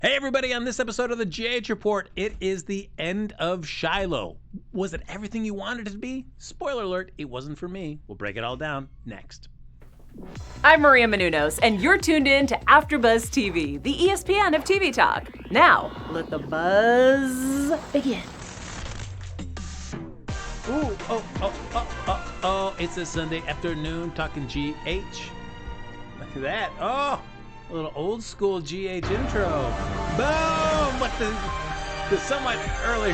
Hey everybody, on this episode of the GH Report, it is the end of Shiloh. Was it everything you wanted it to be? Spoiler alert, it wasn't for me. We'll break it all down next. I'm Maria Menounos, and you're tuned in to AfterBuzz TV, the ESPN of TV talk. Now, let the buzz begin. Ooh, oh, it's a Sunday afternoon talking GH. Look at that. Oh, a little old school GH intro. Boom! What the somewhat early,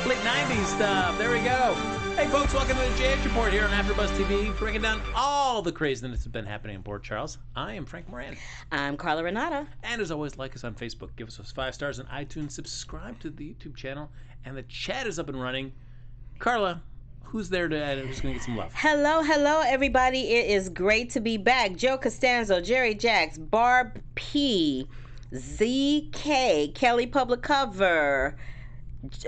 late 90s stuff. There we go. Hey folks, welcome to the GH Report here on AfterBuzz TV, breaking down all the craziness that's been happening in Port Charles. I am Frank Moran. I'm Carla Renata. And as always, like us on Facebook, give us those 5 stars on iTunes, subscribe to the YouTube channel, and the chat is up and running. Carla, who's there who's going to get some love? Hello, everybody. It is great to be back. Joe Costanzo, Jerry Jacks, Barb P, ZK, Kelly Public Cover,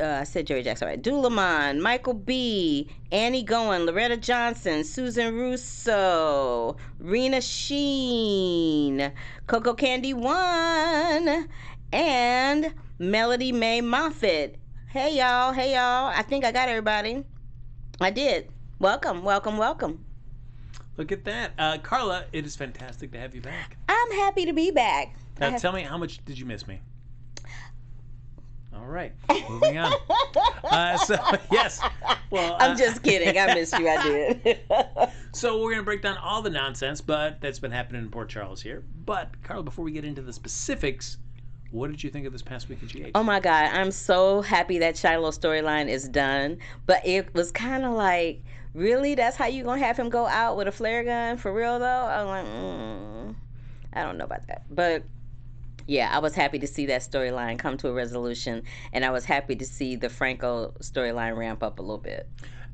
I said Jerry Jacks, all right. Dulamon, Michael B, Annie Goen, Loretta Johnson, Susan Russo, Rena Sheen, Coco Candy One, and Melody Mae Moffitt. Hey y'all. I think I got everybody. I did. Welcome. Look at that. Carla, it is fantastic to have you back. I'm happy to be back. Now tell me, how much did you miss me? All right, moving on. Yes. Well, I'm just kidding. I missed you. I did. So we're going to break down all the nonsense, but that's been happening in Port Charles here. But, Carla, before we get into the specifics, what did you think of this past week of GH? Oh, my God. I'm so happy that Shiloh storyline is done. But it was kind of like, really? That's how you going to have him go out with a flare gun? For real, though? I'm like, I don't know about that. But yeah, I was happy to see that storyline come to a resolution, and I was happy to see the Franco storyline ramp up a little bit.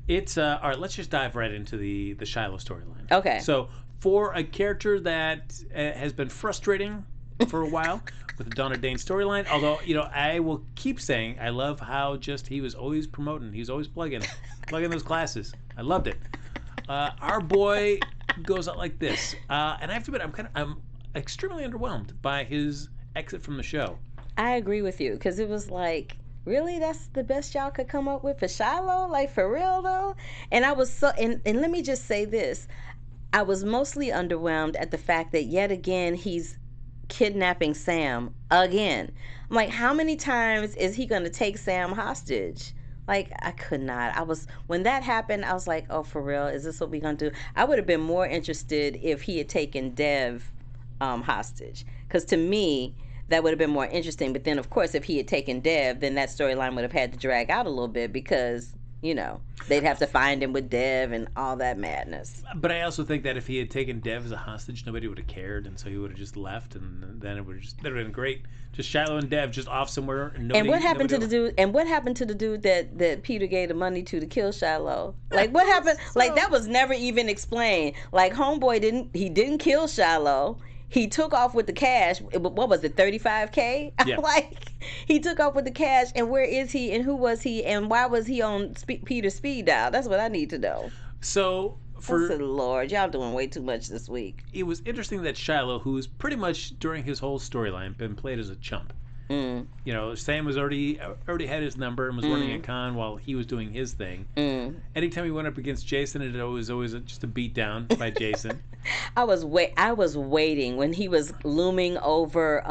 It's all right. Let's just dive right into the Shiloh storyline. Okay. So for a character that has been frustrating for a while with the Donna Dane storyline, although I will keep saying I love how just he was always promoting, he was always plugging those classes. I loved it. Our boy goes out like this, and I have to admit I'm extremely underwhelmed by his exit from the show. I agree with you, because it was like, really, that's the best y'all could come up with for Shiloh? Like, for real though? And I was so, and let me just say this, I was mostly underwhelmed at the fact that yet again he's kidnapping Sam again. I'm like, how many times is he gonna take Sam hostage? Like, I could not. When that happened, I was like, oh, for real? Is this what we gonna do? I would have been more interested if he had taken Dev hostage, because to me that would have been more interesting. But then of course if he had taken Dev, then that storyline would have had to drag out a little bit, because they'd have to find him with Dev and all that madness. But I also think that if he had taken Dev as a hostage, nobody would have cared, and so he would have just left, and then it would have been great. Just Shiloh and Dev just off somewhere, and nobody. And what happened to the dude? And what happened to the dude that Peter gave the money to kill Shiloh? Like, what happened? Like, that was never even explained. Like, homeboy didn't kill Shiloh. He took off with the cash. What was it, $35K? Yeah. Like, he took off with the cash, and where is he, and who was he, and why was he on Peter's speed dial? That's what I need to know. So, Lord, y'all doing way too much this week. It was interesting that Shiloh, who's pretty much during his whole storyline been played as a chump. Sam was already had his number and was running a con while he was doing his thing. Anytime he went up against Jason, it was always just a beat down by Jason. I was waiting when he was looming over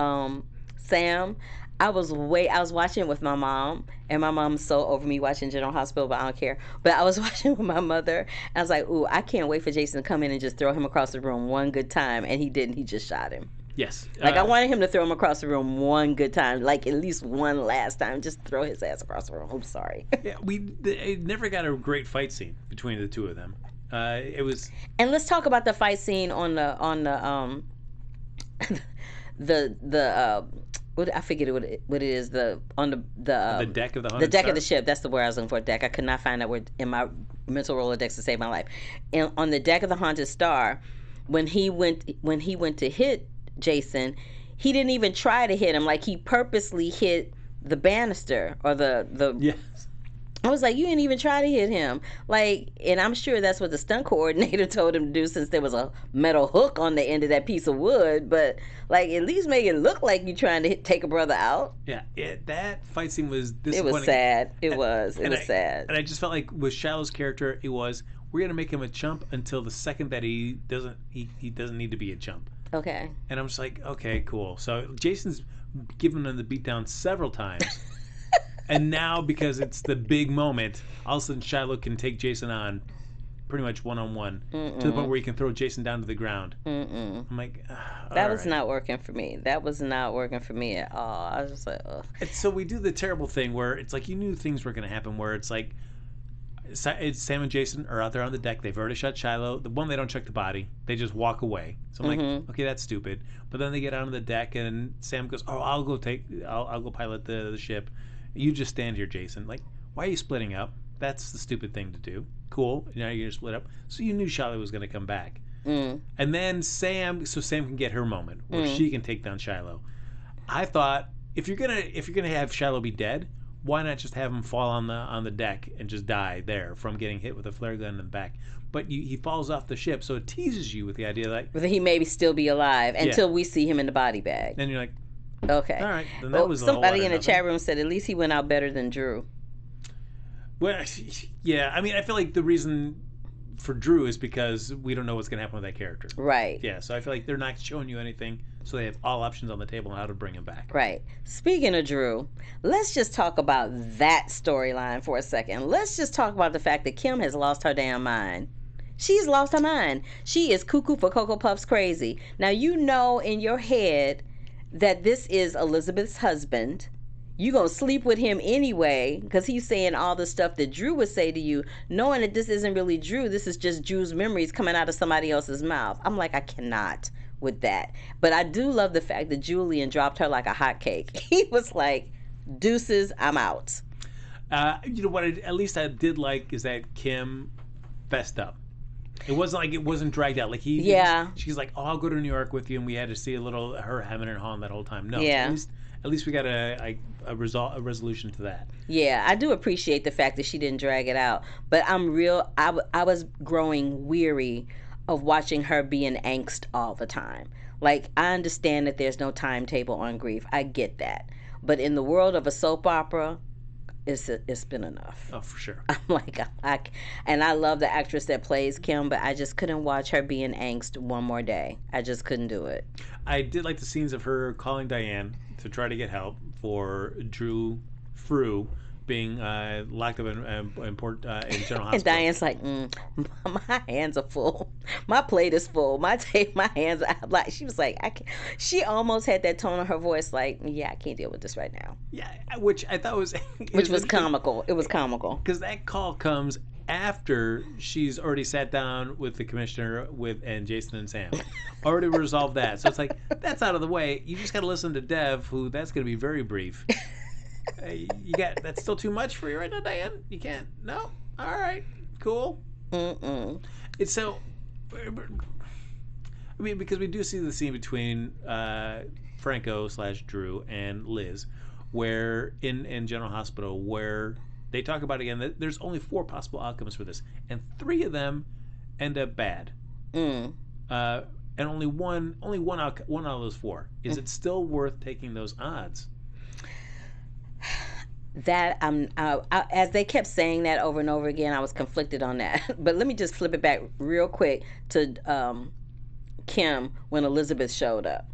Sam. I was watching with my mom, and my mom's so over me watching General Hospital, but I don't care. But I was watching with my mother, and I was like, ooh, I can't wait for Jason to come in and just throw him across the room one good time, and he didn't. He just shot him. Yes. Like, I wanted him to throw him across the room one good time, like at least one last time. Just throw his ass across the room. I'm sorry. Yeah, it never got a great fight scene between the two of them. It was. And let's talk about the fight scene on the what I forget what it is, the deck of the Haunted the deck Star? of the ship. That's the word I was looking for. Deck. I could not find that word in my mental Rolodex to save my life. And on the deck of the Haunted Star, when he went to hit Jason, he didn't even try to hit him. Like, he purposely hit the banister or the yes. I was like, you didn't even try to hit him. Like, and I'm sure that's what the stunt coordinator told him to do since there was a metal hook on the end of that piece of wood. But, like, at least make it look like you're trying to take a brother out. Yeah, that fight scene was disappointing. It was sad. It was sad. And I just felt like with Shiloh's character, it was, we're going to make him a chump until the second that he doesn't need to be a chump. Okay. And I'm just like, okay, cool. So Jason's given him the beatdown several times. And now, because it's the big moment, all of a sudden Shiloh can take Jason on pretty much one-on-one to the point where he can throw Jason down to the ground. I'm like, that was not working for me. That was not working for me at all. I was just like, ugh. And so we do the terrible thing where it's like you knew things were going to happen, where it's like it's Sam and Jason are out there on the deck. They've already shot Shiloh. The one, they don't check the body. They just walk away. So I'm like, okay, that's stupid. But then they get onto the deck and Sam goes, oh, I'll go pilot the ship. You just stand here, Jason. Like, why are you splitting up? That's the stupid thing to do. Cool. Now you're going to split up. So you knew Shiloh was going to come back. And then Sam can get her moment where she can take down Shiloh. I thought, if you're gonna have Shiloh be dead, why not just have him fall on the deck and just die there from getting hit with a flare gun in the back? But he falls off the ship, so it teases you with the idea that he maybe still be alive until we see him in the body bag. Then you're like, okay, all right. Then that was somebody in the chat room said at least he went out better than Drew. Well, yeah. I mean, I feel like the reason for Drew is because we don't know what's going to happen with that character. Right. Yeah, so I feel like they're not showing you anything, so they have all options on the table on how to bring him back. Right. Speaking of Drew, let's just talk about that storyline for a second. Let's just talk about the fact that Kim has lost her damn mind. She's lost her mind. She is cuckoo for Cocoa Puffs crazy. Now, you know in your head that this is Elizabeth's husband. You're going to sleep with him anyway because he's saying all the stuff that Drew would say to you, knowing that this isn't really Drew. This is just Drew's memories coming out of somebody else's mouth. I'm like, I cannot with that. But I do love the fact that Julian dropped her like a hot cake. He was like, deuces, I'm out. You know what at least I did like is that Kim fessed up. It wasn't dragged out. Like she's like, oh, I'll go to New York with you, and we had to see a little her hemming and hawing that whole time. No, yeah. At least we got a resolution to that. Yeah, I do appreciate the fact that she didn't drag it out. But I was growing weary of watching her be in angst all the time. Like, I understand that there's no timetable on grief. I get that. But in the world of a soap opera, it's been enough. Oh, for sure. I'm like, and I love the actress that plays Kim, but I just couldn't watch her be in angst one more day. I just couldn't do it. I did like the scenes of her calling Diane to try to get help for Drew Frew being locked up in General Hospital. And Diane's like, my hands are full. My plate is full. My hands are like. She was like, I can't. She almost had that tone of her voice, like, yeah, I can't deal with this right now. Yeah, which I thought was comical. It was comical because that call comes after she's already sat down with the commissioner and Jason and Sam, already resolved that. So it's like, that's out of the way. You just got to listen to Dev, who that's going to be very brief. That's still too much for you right now, Diane? You can't? No? All right. Cool. It's so, I mean, because we do see the scene between Franco / Drew and Liz, where in General Hospital, where they talk about again that there's only 4 possible outcomes for this, and 3 of them end up bad. And only one out of those 4. Is it still worth taking those odds? That as they kept saying that over and over again, I was conflicted on that. But let me just flip it back real quick to Kim when Elizabeth showed up,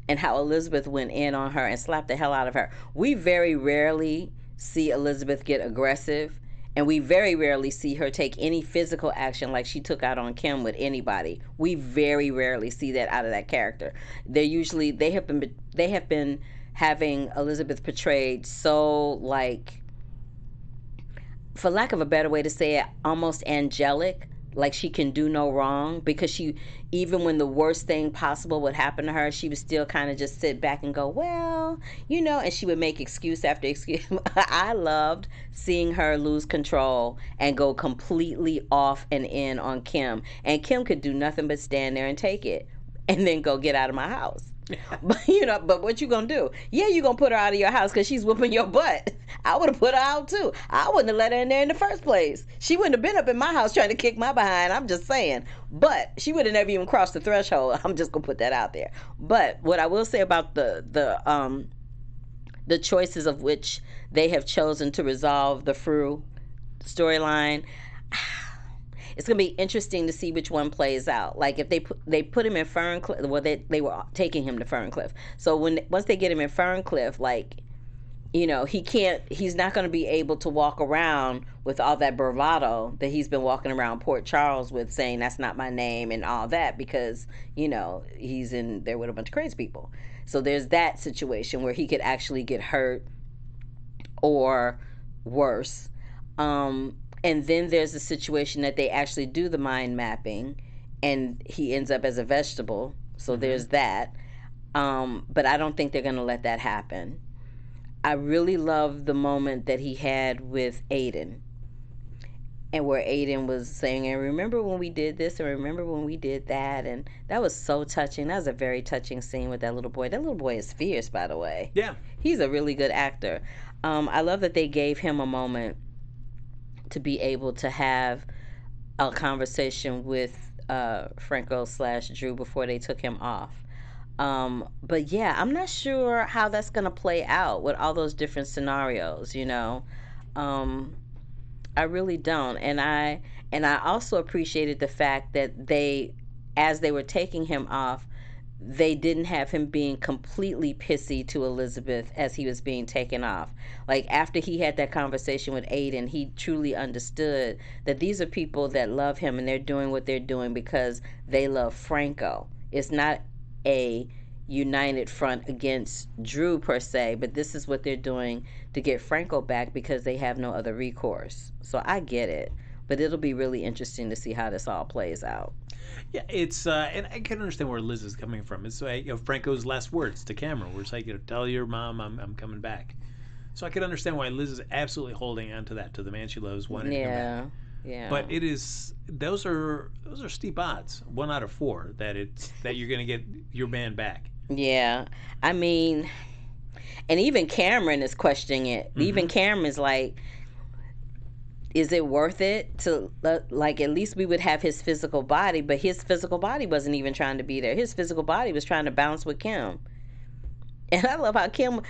and how Elizabeth went in on her and slapped the hell out of her. We very rarely see Elizabeth get aggressive, and we very rarely see her take any physical action like she took out on Kim with anybody. We very rarely see that out of that character. They have been having Elizabeth portrayed so, like, for lack of a better way to say it, almost angelic, like she can do no wrong, because she, even when the worst thing possible would happen to her, she would still kind of just sit back and go, well, you know, and she would make excuse after excuse. I loved seeing her lose control and go completely off and in on Kim, and Kim could do nothing but stand there and take it and then go get out of my house. But but what you gonna do? Yeah, you gonna put her out of your house because she's whooping your butt. I would have put her out too. I wouldn't have let her in there in the first place. She wouldn't have been up in my house trying to kick my behind. I'm just saying. But she would have never even crossed the threshold. I'm just gonna put that out there. But what I will say about the choices of which they have chosen to resolve the Fru storyline, it's gonna be interesting to see which one plays out. Like if they put him in Ferncliff, well, they were taking him to Ferncliff. So once they get him in Ferncliff, like, he's not gonna be able to walk around with all that bravado that he's been walking around Port Charles with, saying that's not my name and all that, because he's in there with a bunch of crazy people. So there's that situation where he could actually get hurt or worse. And then there's a situation that they actually do the mind mapping and he ends up as a vegetable. So there's that. But I don't think they're going to let that happen. I really love the moment that he had with Aiden. And where Aiden was saying, and remember when we did this, and remember when we did that. And that was so touching. That was a very touching scene with that little boy. That little boy is fierce, by the way. Yeah. He's a really good actor. I love that they gave him a moment to be able to have a conversation with Franco / Drew before they took him off. But yeah, I'm not sure how that's going to play out with all those different scenarios, I really don't. And I also appreciated the fact that as they were taking him off, they didn't have him being completely pissy to Elizabeth as he was being taken off. Like after he had that conversation with Aiden, he truly understood that these are people that love him and they're doing what they're doing because they love Franco. It's not a united front against Drew per se, but this is what they're doing to get Franco back because they have no other recourse. So I get it, but it'll be really interesting to see how this all plays out. Yeah, it's and I can understand where Liz is coming from. It's like Franco's last words to camera, where it's like, tell your mom I'm coming back. So I can understand why Liz is absolutely holding on to that, to the man she loves, wanting to come back. Yeah. But it is those are steep odds, 1 out of 4 that you're gonna get your man back. Yeah, I mean, and even Cameron is questioning it. Even Cameron's like, is it worth it to, like, at least we would have his physical body, but his physical body wasn't even trying to be there. His physical body was trying to bounce with Kim. And I love how Kim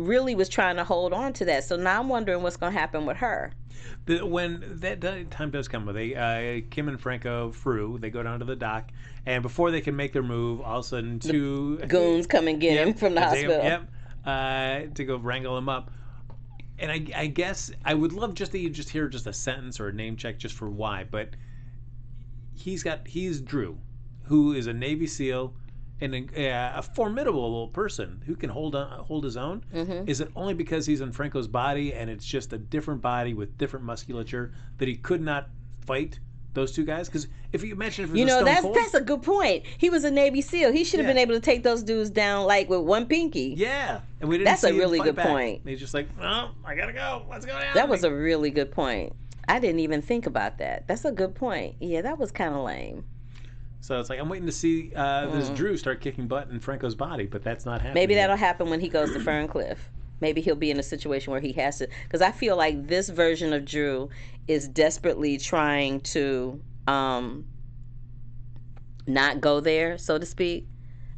really was trying to hold on to that. So now I'm wondering what's going to happen with her. When that time does come, Kim and Franco, they go down to the dock, and before they can make their move, all of a sudden two goons come and get him from the hospital. To go wrangle him up. And I guess I would love just that you just hear just a sentence or a name check just for why, but he's Drew, who is a Navy SEAL and a formidable person who can hold his own. Is it only because he's in Franco's body and it's just a different body with different musculature that he could not fight those two guys? Because if you mention it, that's a good point. He was a Navy SEAL. He should have been able to take those dudes down like with one pinky. Yeah, and we didn't. That's see a really him good fight back. point. He's just like, oh, I gotta go. Let's go down. That was a really good point. I didn't even think about that. That's a good point. Yeah, that was kind of lame. So it's like I'm waiting to see this Drew start kicking butt in Franco's body, but that's not happening. Maybe that'll happen when he goes to Ferncliff. Maybe he'll be in a situation where he has to, because I feel like this version of Drew is desperately trying to not go there, so to speak.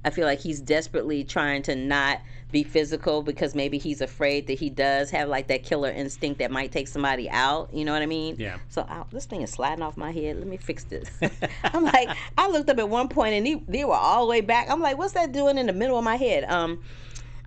I feel like he's desperately trying to not be physical because maybe he's afraid that he does have like that killer instinct that might take somebody out. You know what I mean? Yeah. So this thing is sliding off my head. Let me fix this. I'm like, I looked up at one point and they were all the way back. I'm like, what's that doing in the middle of my head?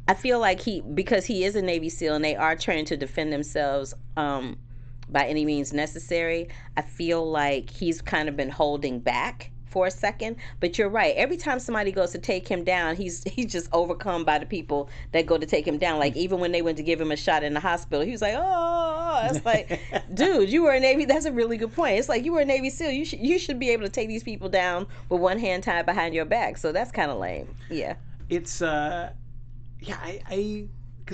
I feel like because he is a Navy SEAL and they are trained to defend themselves by any means necessary, I feel like he's kind of been holding back for a second. But you're right. Every time somebody goes to take him down, he's just overcome by the people that go to take him down. Like even when they went to give him a shot in the hospital, he was like, oh, it's like, dude, you were a Navy. That's a really good point. It's like you were a Navy SEAL. You should be able to take these people down with one hand tied behind your back. So that's kind of lame. Yeah. It's because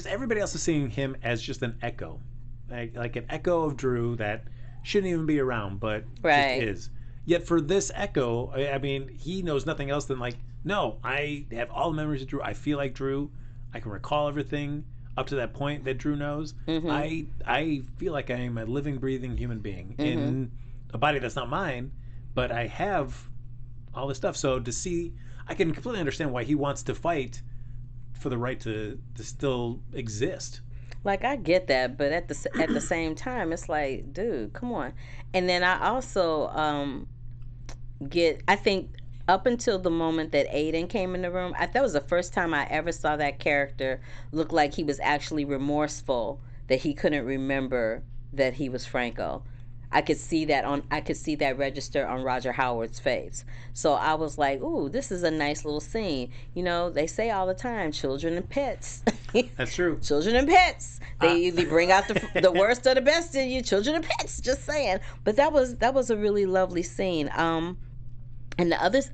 everybody else is seeing him as just an echo, like an echo of Drew that shouldn't even be around, but just is. Yet for this echo, I mean, he knows nothing else than like No, I have all the memories of Drew. I feel like Drew. I can recall everything up to that point that Drew knows. I feel like I am a living, breathing human being in a body that's not mine, but I have all this stuff. So to see, I can completely understand why he wants to fight for the right to still exist. Like I get that, but at the same time, it's like, dude, come on. And then I also I think up until the moment that Aiden came in the room, that was the first time I ever saw that character look like he was actually remorseful that he couldn't remember that he was Franco. I could see that register on Roger Howard's face. So I was like, ooh, this is a nice little scene. You know, they say all the time, children and pets. That's true. Children and pets. They bring out the worst or the best in you. Children and pets. Just saying. But that was a really lovely scene. And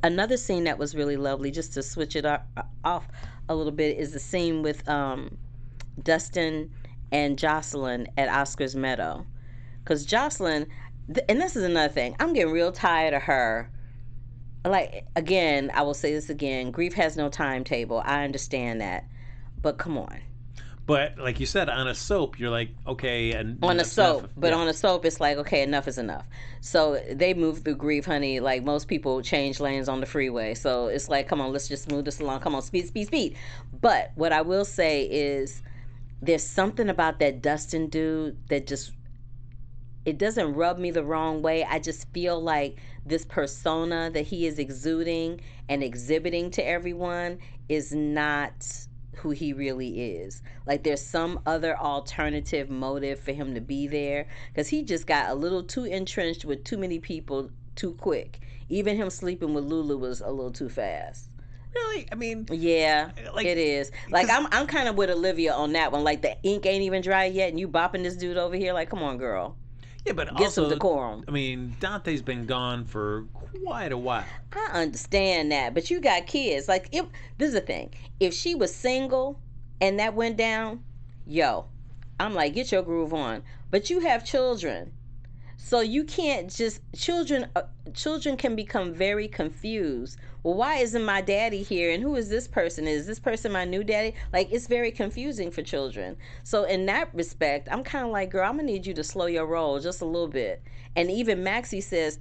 another scene that was really lovely, just to switch it off a little bit, is the scene with Dustin and Jocelyn at Oscar's Meadow. Because Jocelyn, and this is another thing, I'm getting real tired of her. Like, again, I will say this again, grief has no timetable. I understand that. But come on. But like you said, on a soap, you're like, okay, and on a soap, enough. But on a soap, it's like, okay, enough is enough. So they move through grief, honey. Like most people change lanes on the freeway. So it's like, come on, let's just move this along. Come on, speed, speed, speed. But what I will say is, there's something about that Dustin dude that just, it doesn't rub me the wrong way. I just feel like this persona that he is exuding and exhibiting to everyone is not who he really is. Like there's some other alternative motive for him to be there, because he just got a little too entrenched with too many people too quick. Even him sleeping with Lulu was a little too fast. Really? I mean, yeah, like, it is. Like I'm kind of with Olivia on that one. Like the ink ain't even dry yet, and you bopping this dude over here. Like, come on, girl. Yeah, but get also, some decorum. I mean, Dante's been gone for quite a while. I understand that, but you got kids. Like, this is the thing. If she was single and that went down, I'm like, get your groove on. But you have children, so you can't just children can become very confused. Well, why isn't my daddy here? And who is this person? Is this person my new daddy? Like, it's very confusing for children. So in that respect, I'm kind of like, girl, I'm gonna need you to slow your roll just a little bit. And even Maxie says,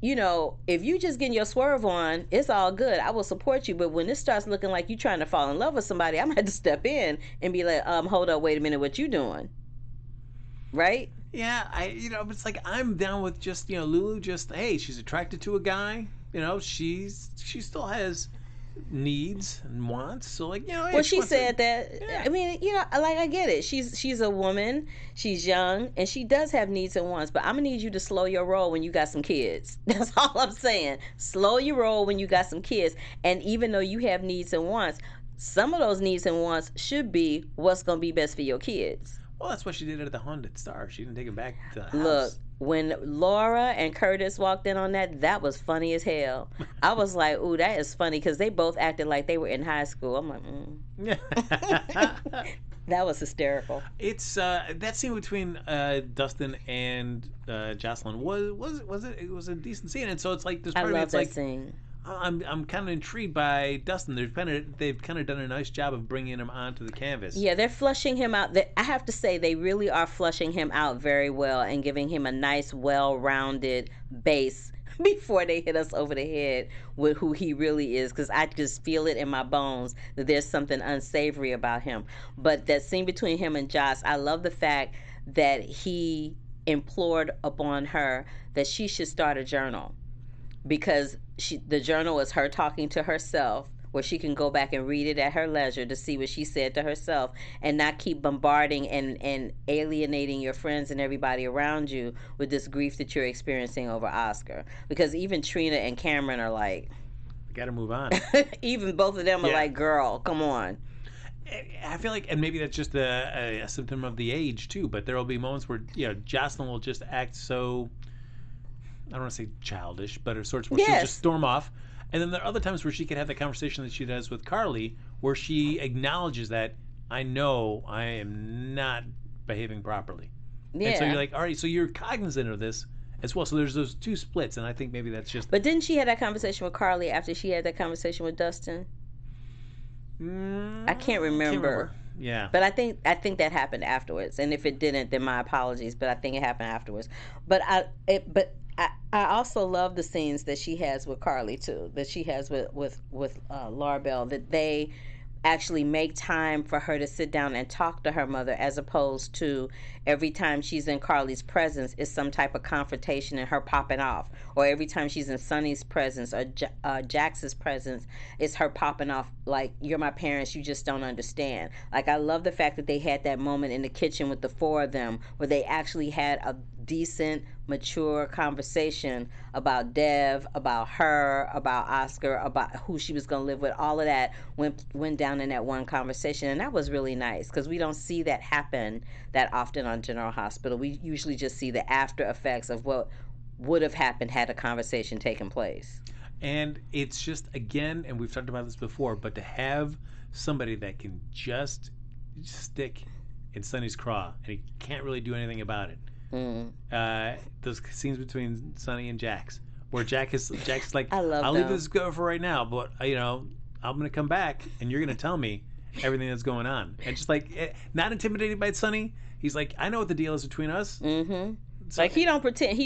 you know, if you just getting your swerve on, it's all good. I will support you. But when it starts looking like you trying to fall in love with somebody, I'm gonna have to step in and be like, hold up, wait a minute, what you doing? Right? Yeah, it's like I'm down with just, Lulu just, hey, she's attracted to a guy, she still has needs and wants. So like, well, she said that. Yeah. I mean, like I get it. She's a woman, she's young, and she does have needs and wants, but I'm gonna need you to slow your roll when you got some kids. That's all I'm saying. Slow your roll when you got some kids. And even though you have needs and wants, some of those needs and wants should be what's gonna be best for your kids. Well, that's what she did at the Haunted Star. She didn't take him back to the house. Look, when Laura and Curtis walked in on that was funny as hell. I was like, ooh, that is funny, because they both acted like they were in high school. I'm like, That was hysterical. It's that scene between Dustin and Jocelyn was it? It was a decent scene, and so it's like this part of me, it's that like, scene. I'm kind of intrigued by Dustin. They've kind of done a nice job of bringing him onto the canvas. Yeah, they're flushing him out. I have to say, they really are flushing him out very well and giving him a nice, well-rounded base before they hit us over the head with who he really is, because I just feel it in my bones that there's something unsavory about him. But that scene between him and Joss, I love the fact that he implored upon her that she should start a journal, because the journal is her talking to herself, where she can go back and read it at her leisure to see what she said to herself, and not keep bombarding and alienating your friends and everybody around you with this grief that you're experiencing over Oscar. Because even Trina and Cameron are like, gotta move on. Even both of them are like, girl, come on. I feel like, and maybe that's just a symptom of the age too, but there will be moments where Jocelyn will just act so, I don't want to say childish, but of sorts where she'll just storm off. And then there are other times where she can have the conversation that she does with Carly, where she acknowledges that, I know I am not behaving properly. Yeah. And so you're like, all right, so you're cognizant of this, as well. So there's those two splits, and I think maybe that's just. But didn't she have that conversation with Carly after she had that conversation with Dustin? I can't remember. Yeah. But I think that happened afterwards. And if it didn't, then my apologies. But I think it happened afterwards. But I also love the scenes that she has with Carly too. That she has with Laura Bell. That they actually make time for her to sit down and talk to her mother, as opposed to every time she's in Carly's presence is some type of confrontation and her popping off, or every time she's in Sonny's presence or Jax's presence it's her popping off like, you're my parents, you just don't understand. Like, I love the fact that they had that moment in the kitchen with the four of them where they actually had a decent, mature conversation about Dev, about her, about Oscar, about who she was going to live with. All of that went down in that one conversation, and that was really nice because we don't see that happen that often on General Hospital. We usually just see the after effects of what would have happened had a conversation taken place. And it's just, again, and we've talked about this before, but to have somebody that can just stick in Sonny's craw and he can't really do anything about it. Those scenes between Sonny and Jax, where Jax is like, I'll leave this go for right now, but I'm gonna come back and you're gonna tell me everything that's going on. And just like, not intimidated by Sonny, he's like, I know what the deal is between us. So, like, he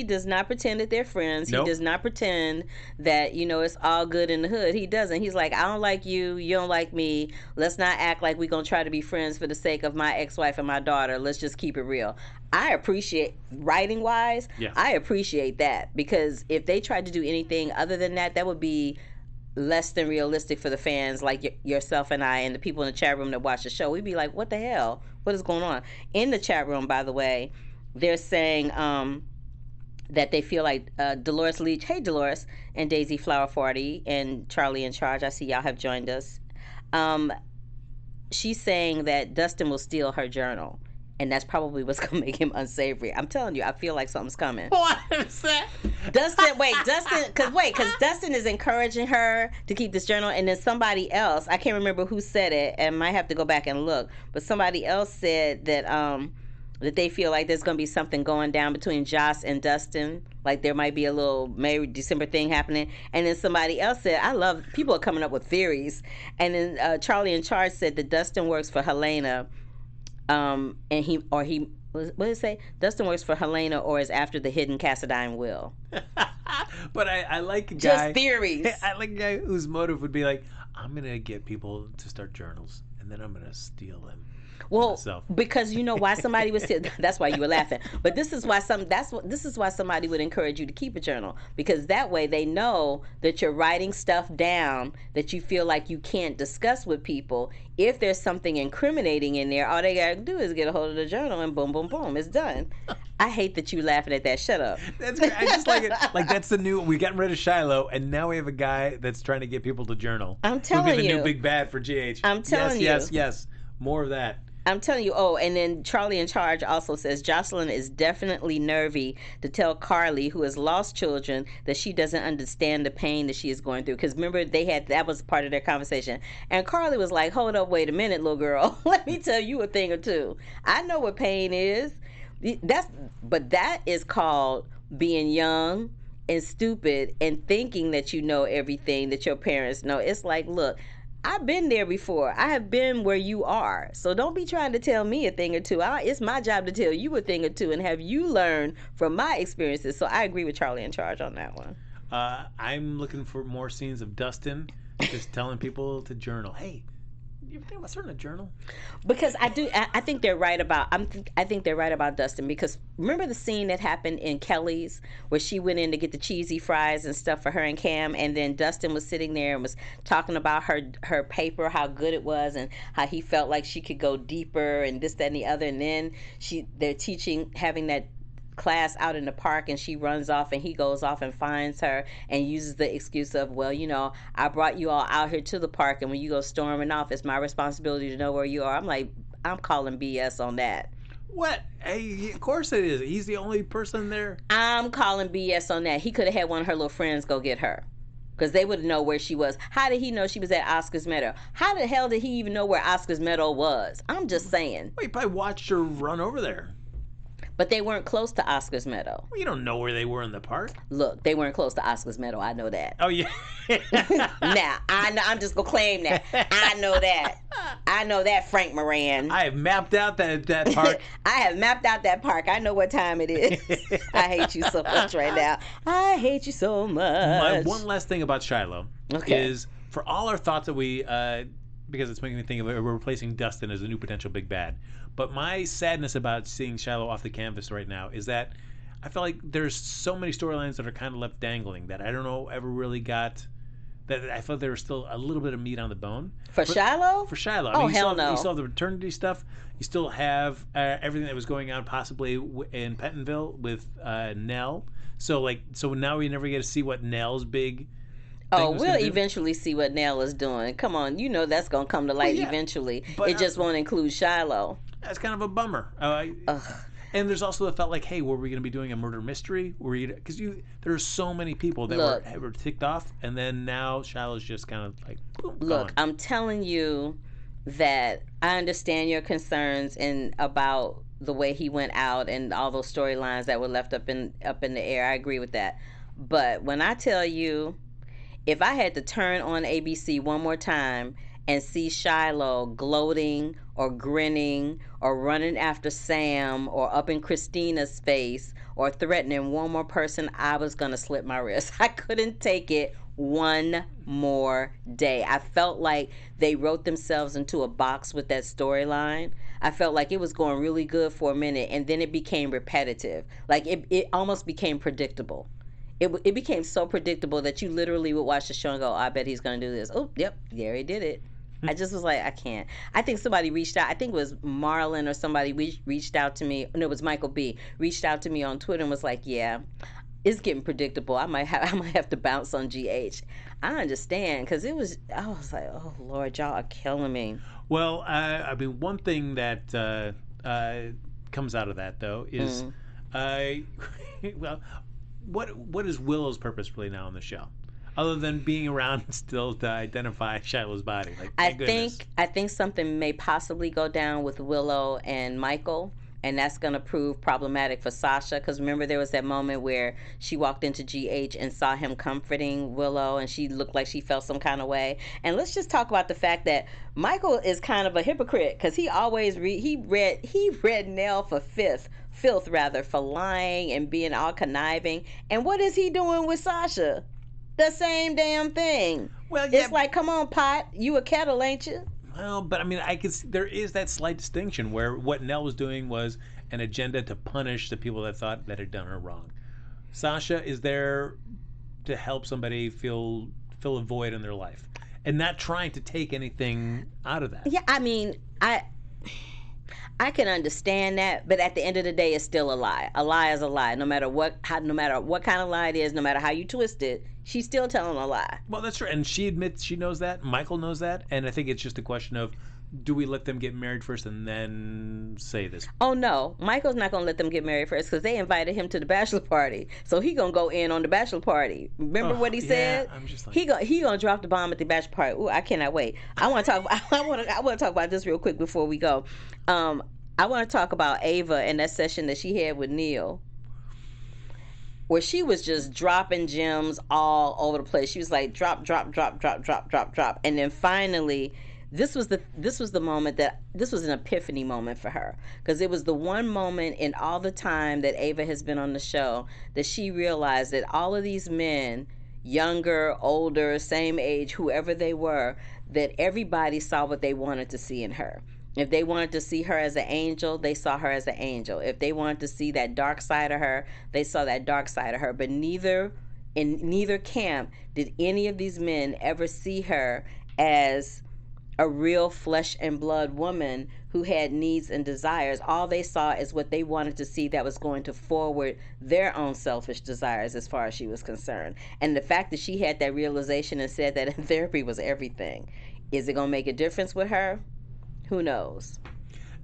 does not pretend that they're friends. Nope. He does not pretend that, it's all good in the hood. He doesn't. He's like, I don't like you, you don't like me. Let's not act like we're going to try to be friends for the sake of my ex-wife and my daughter. Let's just keep it real. I appreciate, writing-wise, I appreciate that. Because if they tried to do anything other than that, that would be less than realistic for the fans like yourself and I and the people in the chat room that watch the show. We'd be like, what the hell? What is going on? In the chat room, by the way, they're saying that they feel like Dolores Leach, hey Dolores, and Daisy Flower 40 and Charlie in Charge, I see y'all have joined us. She's saying that Dustin will steal her journal, and that's probably what's going to make him unsavory. I'm telling you, I feel like something's coming. What is that? Because Dustin is encouraging her to keep this journal, and then somebody else, I can't remember who said it, and might have to go back and look, but somebody else said that they feel like there's going to be something going down between Joss and Dustin. Like there might be a little Merry December thing happening. And then somebody else said, people are coming up with theories. And then Charlie in Charge said that Dustin works for Helena. What did it say? Dustin works for Helena or is after the hidden Cassadine will. But I like a guy. Just theories. I like a guy whose motive would be like, I'm going to get people to start journals and then I'm going to steal them. Well, because you know why somebody would say that's why you were laughing. But this is why somebody would encourage you to keep a journal, because that way they know that you're writing stuff down that you feel like you can't discuss with people. If there's something incriminating in there, all they gotta do is get a hold of the journal and boom, boom, boom, it's done. I hate that you laughing at that. Shut up. That's great. I just like it. Like that's the new. We got rid of Shiloh, and now we have a guy that's trying to get people to journal. I'm telling you. Who'll be the new big bad for GH. I'm telling you. Yes. More of that. I'm telling you. Oh, and then Charlie in Charge also says Jocelyn is definitely nervy to tell Carly, who has lost children, that she doesn't understand the pain that she is going through. Because remember, that was part of their conversation. And Carly was like, hold up, wait a minute, little girl. Let me tell you a thing or two. I know what pain is. But that is called being young and stupid and thinking that you know everything that your parents know. It's like, look, I've been there before. I have been where you are. So don't be trying to tell me a thing or two. It's my job to tell you a thing or two and have you learn from my experiences. So I agree with Charlie in Charge on that one. I'm looking for more scenes of Dustin just telling people to journal. Hey, you ever think about starting a journal? Because I think they're right about. I think they're right about Dustin, because remember the scene that happened in Kelly's where she went in to get the cheesy fries and stuff for her and Cam, and then Dustin was sitting there and was talking about her paper, how good it was, and how he felt like she could go deeper and this, that, and the other, and then they're having that class out in the park, and she runs off and he goes off and finds her and uses the excuse of, well, I brought you all out here to the park, and when you go storming off, it's my responsibility to know where you are. I'm like, I'm calling BS on that. What? Hey, of course it is. He's the only person there. I'm calling BS on that. He could have had one of her little friends go get her, because they would know where she was. How did he know she was at Oscar's Meadow? How the hell did he even know where Oscar's Meadow was? I'm just saying. Well, he probably watched her run over there. But they weren't close to Oscar's Meadow. Well, you don't know where they were in the park. Look, they weren't close to Oscar's Meadow. I know that. Oh, yeah. Now, I'm just going to claim that. I know that. I know that, Frank Moran. I have mapped out that park. I have mapped out that park. I know what time it is. I hate you so much right now. I hate you so much. One last thing about Shiloh is, for all our thoughts that we, because it's making me think of it, we're replacing Dustin as the new potential big bad. But my sadness about seeing Shiloh off the canvas right now is that I feel like there's so many storylines that are kind of left dangling that I don't know ever really got. That I felt there was still a little bit of meat on the bone. For Shiloh? For Shiloh. Oh, hell no. You still have the maternity stuff. You still have everything that was going on possibly in Pentonville with Nell. So now we never get to see what Nell's big. Oh, we'll eventually see what Nell is doing. Come on, you know that's going to come to light eventually. But, it just won't include Shiloh. That's kind of a bummer. And there's also the thought like, hey, were we going to be doing a murder mystery? Because there are so many people that were ticked off, and then now Shiloh's just kind of like, boom, look, gone. I'm telling you that I understand your concerns about the way he went out and all those storylines that were left up in the air. I agree with that. But when I tell you, if I had to turn on ABC one more time and see Shiloh gloating or grinning or running after Sam or up in Christina's face or threatening one more person, I was going to slip my wrist. I couldn't take it one more day. I felt like they wrote themselves into a box with that storyline. I felt like it was going really good for a minute, and then it became repetitive. Like it almost became predictable. It became so predictable that you literally would watch the show and go, I bet he's going to do this. Oh, yep, there he did it. I just was like, I can't. I think somebody reached out. I think it was Marlon or somebody reached out to me. No, it was Michael B. Reached out to me on Twitter and was like, yeah, it's getting predictable. I might have to bounce on GH. I understand, because I was like, oh, Lord, y'all are killing me. Well, I mean, one thing that comes out of that, though, is, well, what is Willow's purpose really now on the show, other than being around still to identify Shiloh's body? Like, I think something may possibly go down with Willow and Michael, and that's going to prove problematic for Sasha, because remember there was that moment where she walked into GH and saw him comforting Willow, and she looked like she felt some kind of way. And let's just talk about the fact that Michael is kind of a hypocrite, because he always he read Nell for filth for lying and being all conniving. And what is he doing with Sasha? The same damn thing. Well, yeah. It's like, come on, Pot, you a kettle, ain't you? Well, but I mean, there is that slight distinction where what Nell was doing was an agenda to punish the people that thought that had done her wrong. Sasha is there to help somebody fill a void in their life, and not trying to take anything out of that. Yeah, I mean, I can understand that, but at the end of the day, it's still a lie. A lie is a lie. No matter what kind of lie it is, no matter how you twist it, she's still telling a lie. Well, that's right, and she admits she knows that. Michael knows that, and I think it's just a question of, do we let them get married first and then say this? Oh no, Michael's not gonna let them get married first, because they invited him to the bachelor party, so he gonna go in on the bachelor party. Remember what he said? I'm just like, he gonna drop the bomb at the bachelor party. Ooh, I cannot wait. I want to talk about this real quick before we go. I want to talk about Ava and that session that she had with Neil, where she was just dropping gems all over the place. She was like drop, and then finally, this was the moment this was an epiphany moment for her, because it was the one moment in all the time that Ava has been on the show that she realized that all of these men, younger, older, same age, whoever they were, that everybody saw what they wanted to see in her. If they wanted to see her as an angel, they saw her as an angel. If they wanted to see that dark side of her, they saw that dark side of her. But in neither camp did any of these men ever see her as a real flesh and blood woman who had needs and desires. All they saw is what they wanted to see that was going to forward their own selfish desires as far as she was concerned. And the fact that she had that realization and said that in therapy was everything. Is it going to make a difference with her? Who knows?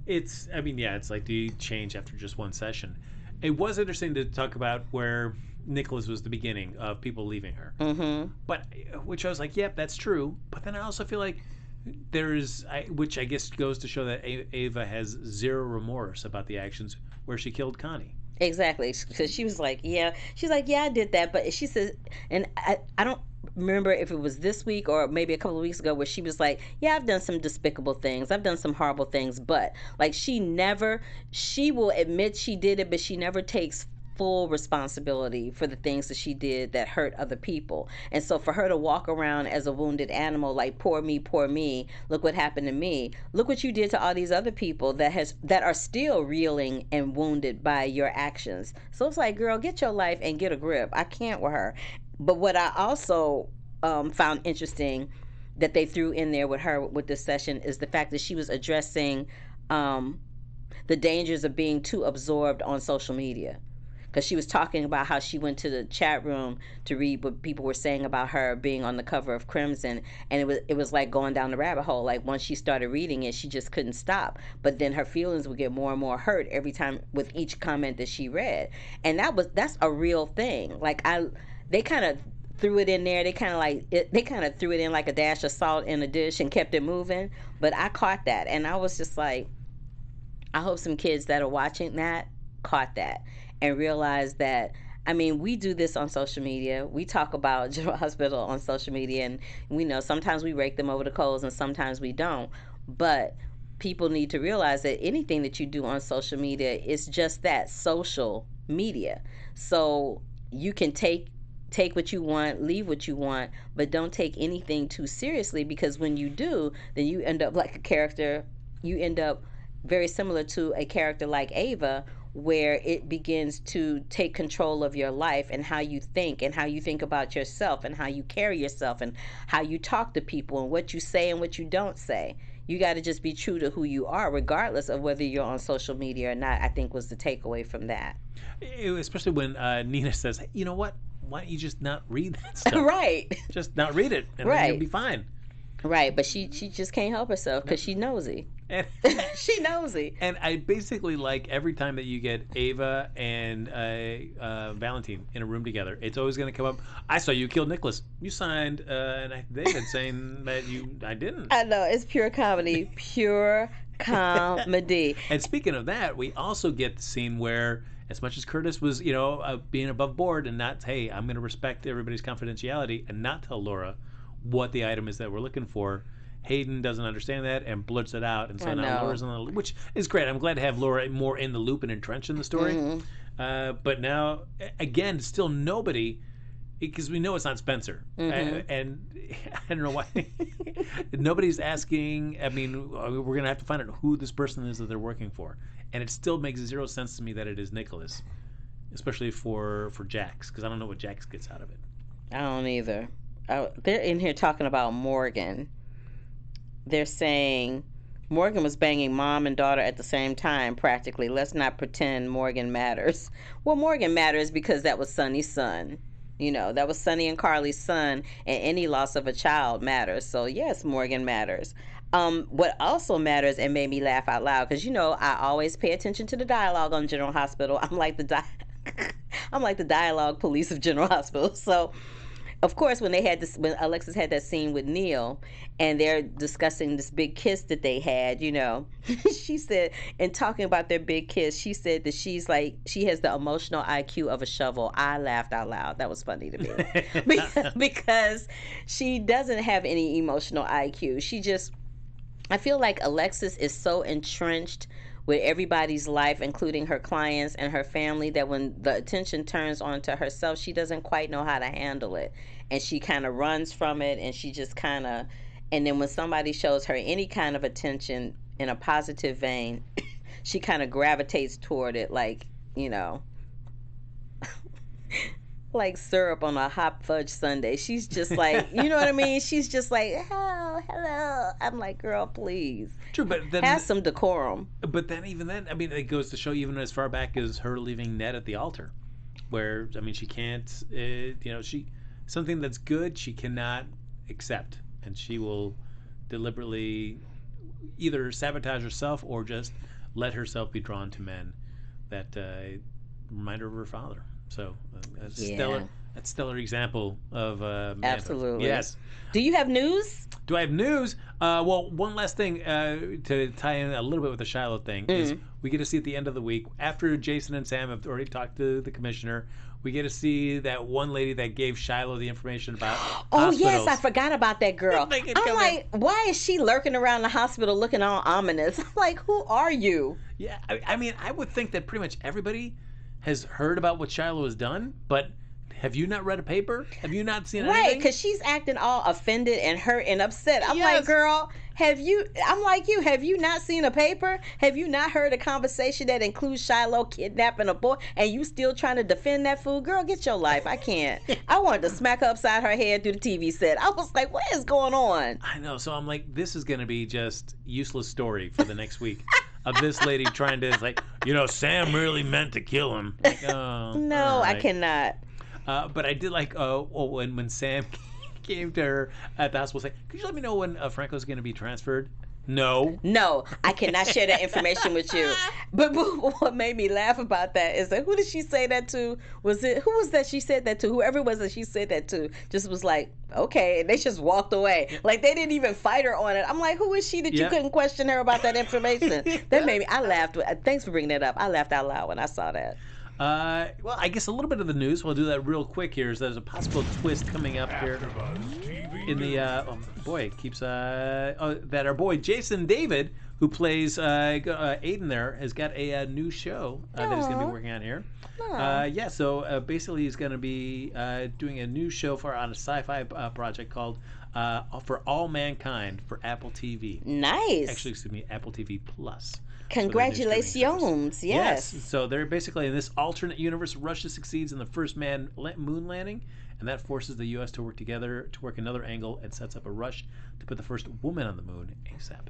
It's like, do you change after just one session? It was interesting to talk about where Nicholas was the beginning of people leaving her. Mm-hmm. But, which I was like, yep, that's true. But then I also feel like which I guess goes to show that Ava has zero remorse about the actions where she killed Connie. Exactly, because she was like, yeah, she's like, yeah, I did that, but she said, and I don't remember if it was this week or maybe a couple of weeks ago where she was like, yeah, I've done some despicable things, I've done some horrible things, but like she will admit she did it, but she never takes full responsibility for the things that she did that hurt other people. And so for her to walk around as a wounded animal, like poor me, look what happened to me, look what you did to all these other people that are still reeling and wounded by your actions. So it's like, girl, get your life and get a grip. I can't with her. But what I also found interesting that they threw in there with her with this session is the fact that she was addressing the dangers of being too absorbed on social media. Because she was talking about how she went to the chat room to read what people were saying about her being on the cover of Crimson, and it was like going down the rabbit hole. Like once she started reading it, she just couldn't stop. But then her feelings would get more and more hurt every time with each comment that she read, and that's a real thing. Like they kind of threw it in there. They kind of threw it in like a dash of salt in a dish and kept it moving. But I caught that, and I was just like, I hope some kids that are watching that caught that and realize that, I mean, we do this on social media. We talk about General Hospital on social media, and we know sometimes we rake them over the coals and sometimes we don't. But people need to realize that anything that you do on social media is just that, social media. So you can take what you want, leave what you want, but don't take anything too seriously, because when you do, then you end up like a character. You end up very similar to a character like Ava, where it begins to take control of your life and how you think about yourself and how you carry yourself and how you talk to people and what you say and what you don't say. You got to just be true to who you are, regardless of whether you're on social media or not, I think was the takeaway from that. Especially when Nina says, hey, you know what? Why don't you just not read that stuff? Right. Just not read it, and then you'll be fine. Right, but she just can't help herself because she's nosy. And she nosy. And I basically like every time that you get Ava and Valentine in a room together, it's always going to come up, I saw you kill Nicholas. You signed an affidavit saying that I didn't. I know, it's pure comedy. Pure comedy. And speaking of that, we also get the scene where, as much as Curtis was, being above board and not, hey, I'm going to respect everybody's confidentiality and not tell Laura what the item is that we're looking for, Hayden doesn't understand that and blurts it out, and so now Laura's on the loop, which is great. I'm glad to have Laura more in the loop and entrenched in the story. Mm-hmm. But now, again, still nobody, because we know it's not Spencer, and I don't know why nobody's asking. I mean, we're gonna have to find out who this person is that they're working for, and it still makes zero sense to me that it is Nicholas, especially for Jax, because I don't know what Jax gets out of it. I don't either. They're in here talking about Morgan. They're saying Morgan was banging mom and daughter at the same time, practically. Let's not pretend Morgan matters. Well, Morgan matters because that was Sonny's son. That was Sonny and Carly's son, and any loss of a child matters. So, yes, Morgan matters. What also matters and made me laugh out loud, because, I always pay attention to the dialogue on General Hospital. I'm like the dialogue police of General Hospital. So, of course, when Alexis had that scene with Neil and they're discussing this big kiss that they had, she said, in talking about their big kiss, she said that she has the emotional IQ of a shovel. I laughed out loud. That was funny to me because she doesn't have any emotional IQ. I feel like Alexis is so entrenched with everybody's life, including her clients and her family, that when the attention turns onto herself, she doesn't quite know how to handle it. And she kind of runs from it, and she just kind of, and then when somebody shows her any kind of attention in a positive vein, she kind of gravitates toward it like, like syrup on a hot fudge sundae. She's just like, you know what I mean? She's just like, oh, hello. I'm like, girl, please. True, but then have some decorum. But then, even then, I mean, it goes to show even as far back as her leaving Ned at the altar, where, I mean, she can't, something that's good, she cannot accept, and she will deliberately either sabotage herself or just let herself be drawn to men that remind her of her father. So stellar example of absolutely. Yes. Do you have news? Do I have news? Well, one last thing to tie in a little bit with the Shiloh thing is we get to see at the end of the week, after Jason and Sam have already talked to the commissioner, we get to see that one lady that gave Shiloh the information about hospitals. Yes, I forgot about that girl. I'm like, why is she lurking around the hospital looking all ominous? I'm like, who are you? Yeah, I mean, I would think that pretty much everybody has heard about what Shiloh has done, but have you not read a paper? Have you not seen anything? Right, because she's acting all offended and hurt and upset. I'm like, girl, have you not seen a paper? Have you not heard a conversation that includes Shiloh kidnapping a boy and you still trying to defend that fool? Girl, get your life. I can't. I wanted to smack her upside her head through the TV set. I was like, what is going on? I know. So I'm like, this is going to be just useless story for the next week. Of this lady trying to, like, Sam really meant to kill him. Like, no, right. I cannot. But I did like when Sam came to her at the hospital, saying, "Could you let me know when Franco's going to be transferred?" No, I cannot share that information with you. But what made me laugh about that is that who did she say that to? Who was that she said that to? Whoever it was that she said that to just was like, okay, and they just walked away. Like they didn't even fight her on it. I'm like, who is she that you couldn't question her about that information? That made me. I laughed. Thanks for bringing that up. I laughed out loud when I saw that. Well, I guess a little bit of the news. We'll do that real quick here. Is there's a possible twist coming up here in the that our boy Jason David, who plays Aiden there, has got a new show that he's going to be working on here. So basically he's going to be doing a new show on a sci-fi project called For All Mankind for Apple TV. Nice. Actually, excuse me, Apple TV Plus. Congratulations, yes. So they're basically in this alternate universe, Russia succeeds in the first moon landing, and that forces the U.S. to work together to work another angle and sets up a rush to put the first woman on the moon ASAP.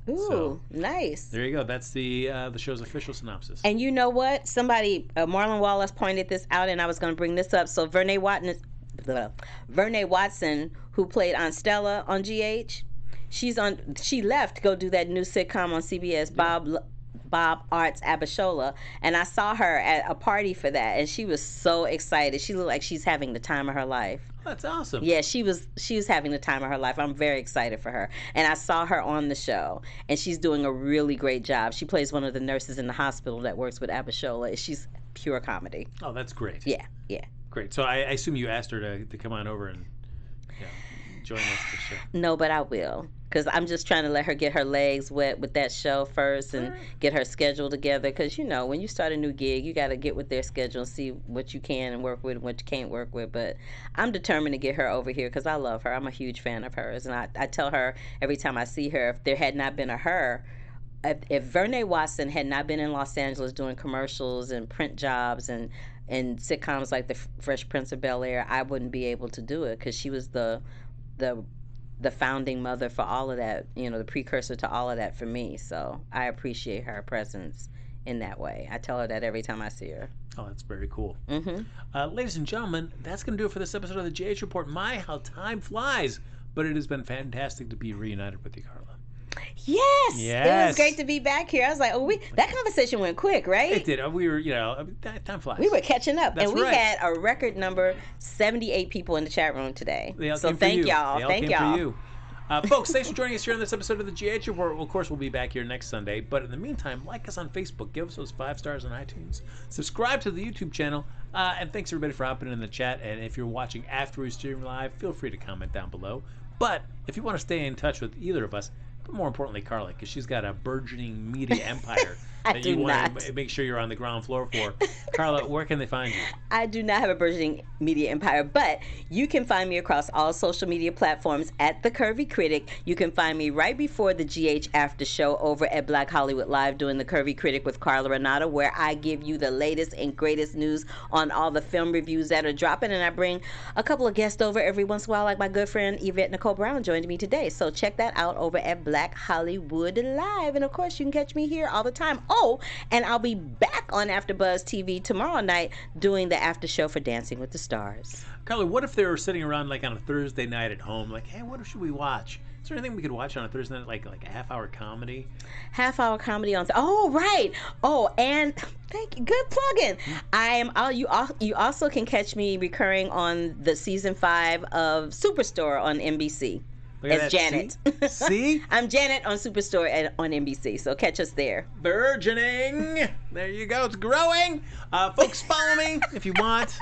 Ooh, nice. There you go. That's the show's official synopsis. And you know what? Somebody, Marlon Wallace pointed this out, and I was going to bring this up. So Vernee Watson, who played Aunt Stella on GH, she left to go do that new sitcom on CBS, Bob Art's Abishola, and I saw her at a party for that, and she was so excited. She looked like she's having the time of her life. That's awesome. Yeah, she was having the time of her life. I'm very excited for her. And I saw her on the show, and she's doing a really great job. She plays one of the nurses in the hospital that works with Abishola. She's pure comedy. Oh, that's great. Yeah. Great. So I assume you asked her to come on over and join us for the show. No, but I will. Because I'm just trying to let her get her legs wet with that show first and get her schedule together. Because, when you start a new gig, you got to get with their schedule and see what you can and work with and what you can't work with. But I'm determined to get her over here because I love her. I'm a huge fan of hers. And I tell her every time I see her, if there had not been a her, if Vernee Watson had not been in Los Angeles doing commercials and print jobs and sitcoms like The Fresh Prince of Bel-Air, I wouldn't be able to do it because she was the founding mother for all of that, the precursor to all of that for me. So I appreciate her presence in that way. I tell her that every time I see her. Oh, that's very cool. Mm-hmm. Ladies and gentlemen, that's going to do it for this episode of the GH Report. My, how time flies. But it has been fantastic to be reunited with you, Carla. Yes. It was great to be back here. I was like, that conversation went quick, right? It did. We were, time flies. We were catching up. That's and we right. had a record number, 78 people in the chat room today. So thank y'all. Thank y'all. For you. Folks, thanks for joining us here on this episode of the GH Report. Well, of course, we'll be back here next Sunday. But in the meantime, like us on Facebook. Give us those 5 stars on iTunes. Subscribe to the YouTube channel. And thanks, everybody, for hopping in the chat. And if you're watching after we stream live, feel free to comment down below. But if you want to stay in touch with either of us, but more importantly, Carla, because she's got a burgeoning media empire that you want to make sure you're on the ground floor for. Carla, where can they find you? I do not have a burgeoning media empire, but you can find me across all social media platforms at The Curvy Critic. You can find me right before the GH After Show over at Black Hollywood Live doing The Curvy Critic with Carla Renata, where I give you the latest and greatest news on all the film reviews that are dropping, and I bring a couple of guests over every once in a while, like my good friend Yvette Nicole Brown joined me today. So check that out over at Black Hollywood Live. And of course, you can catch me here all the time. Oh, and I'll be back on AfterBuzz TV tomorrow night doing the after show for Dancing with the Stars. Carla, what if they were sitting around like on a Thursday night at home, like, hey, what should we watch? Is there anything we could watch on a Thursday night, like a half-hour comedy? Half-hour comedy on. Oh, right. Oh, and thank you. Good plug-in. You also can catch me recurring on the season 5 of Superstore on NBC. Look at as that. Janet. See? I'm Janet on Superstore on NBC, so catch us there. Burgeoning. There you go. It's growing. Folks, follow me if you want.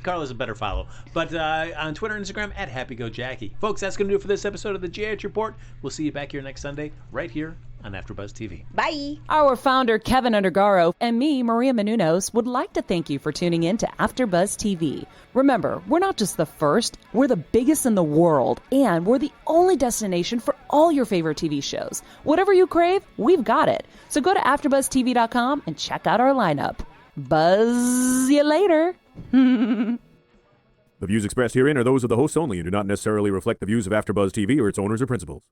Carla's a better follow. But on Twitter and Instagram, at HappyGoJackie. Folks, that's going to do it for this episode of the GH Report. We'll see you back here next Sunday, right here on AfterBuzz TV. Bye. Our founder, Kevin Undergaro, and me, Maria Menounos, would like to thank you for tuning in to AfterBuzz TV. Remember, we're not just the first, we're the biggest in the world, and we're the only destination for all your favorite TV shows. Whatever you crave, we've got it. So go to AfterBuzzTV.com and check out our lineup. Buzz you later. The views expressed herein are those of the hosts only and do not necessarily reflect the views of AfterBuzz TV or its owners or principals.